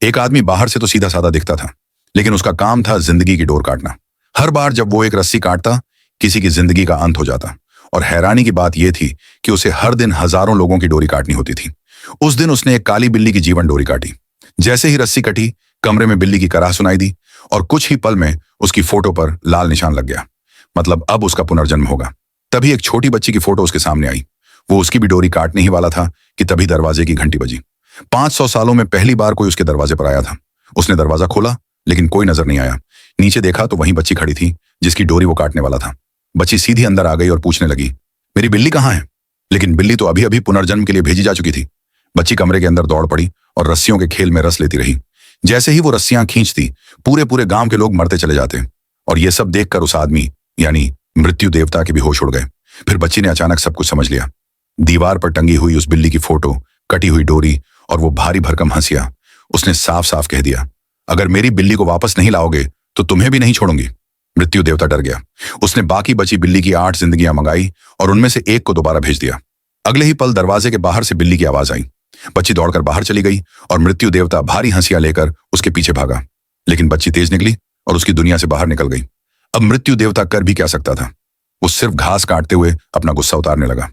एक आदमी बाहर से तो सीधा साधा दिखता था, लेकिन उसका काम था जिंदगी की डोर काटना। हर बार जब वो एक रस्सी काटता, किसी की जिंदगी का अंत हो जाता। और हैरानी की बात यह थी कि उसे हर दिन हजारों लोगों की डोरी काटनी होती थी। उस दिन उसने एक काली बिल्ली की जीवन डोरी काटी। जैसे ही रस्सी कटी, कमरे में बिल्ली की कराह सुनाई दी और कुछ ही पल में उसकी फोटो पर लाल निशान लग गया। मतलब अब उसका पुनर्जन्म होगा। तभी एक छोटी बच्ची की फोटो उसके सामने आई। वो उसकी भी डोरी काटने ही वाला था कि तभी दरवाजे की घंटी बजी। 500 सालों में पहली बार कोई उसके दरवाजे पर आया था। उसने दरवाजा खोला, लेकिन कोई नजर नहीं आया। नीचे देखा तो वहीं बच्ची खड़ी थी जिसकी डोरी वो काटने वाला था। बच्ची सीधी अंदर आ गई और पूछने लगी, मेरी बिल्ली कहाँ है? लेकिन बिल्ली तो अभी अभी पुनर्जन्म के लिए भेजी जा चुकी थी। बच्ची कमरे के अंदर दौड़ पड़ी और रस्सियों के खेल में रस लेती रही। जैसे ही वो रस्सियां खींचती, पूरे पूरे गांव के लोग मरते चले जाते। और ये सब देखकर उस आदमी यानी मृत्यु देवता के भी होश उड़ गए। फिर बच्ची ने अचानक सब कुछ समझ लिया। दीवार पर टंगी हुई उस बिल्ली की फोटो, कटी हुई डोरी और वो भारी भरकम हंसिया। उसने साफ साफ कह दिया, अगर मेरी बिल्ली को वापस नहीं लाओगे तो तुम्हें भी नहीं छोड़ूंगी। मृत्यु देवता डर गया। उसने बाकी बची बिल्ली की 8 जिंदगियां मंगाई और उनमें से एक को दोबारा भेज दिया। अगले ही पल दरवाजे के बाहर से बिल्ली की आवाज आई। बच्ची दौड़कर बाहर चली गई और मृत्यु देवता भारी हंसिया लेकर उसके पीछे भागा। लेकिन बच्ची तेज निकली और उसकी दुनिया से बाहर निकल गई। अब मृत्यु देवता कर भी क्या सकता था? वो सिर्फ घास काटते हुए अपना गुस्सा उतारने लगा।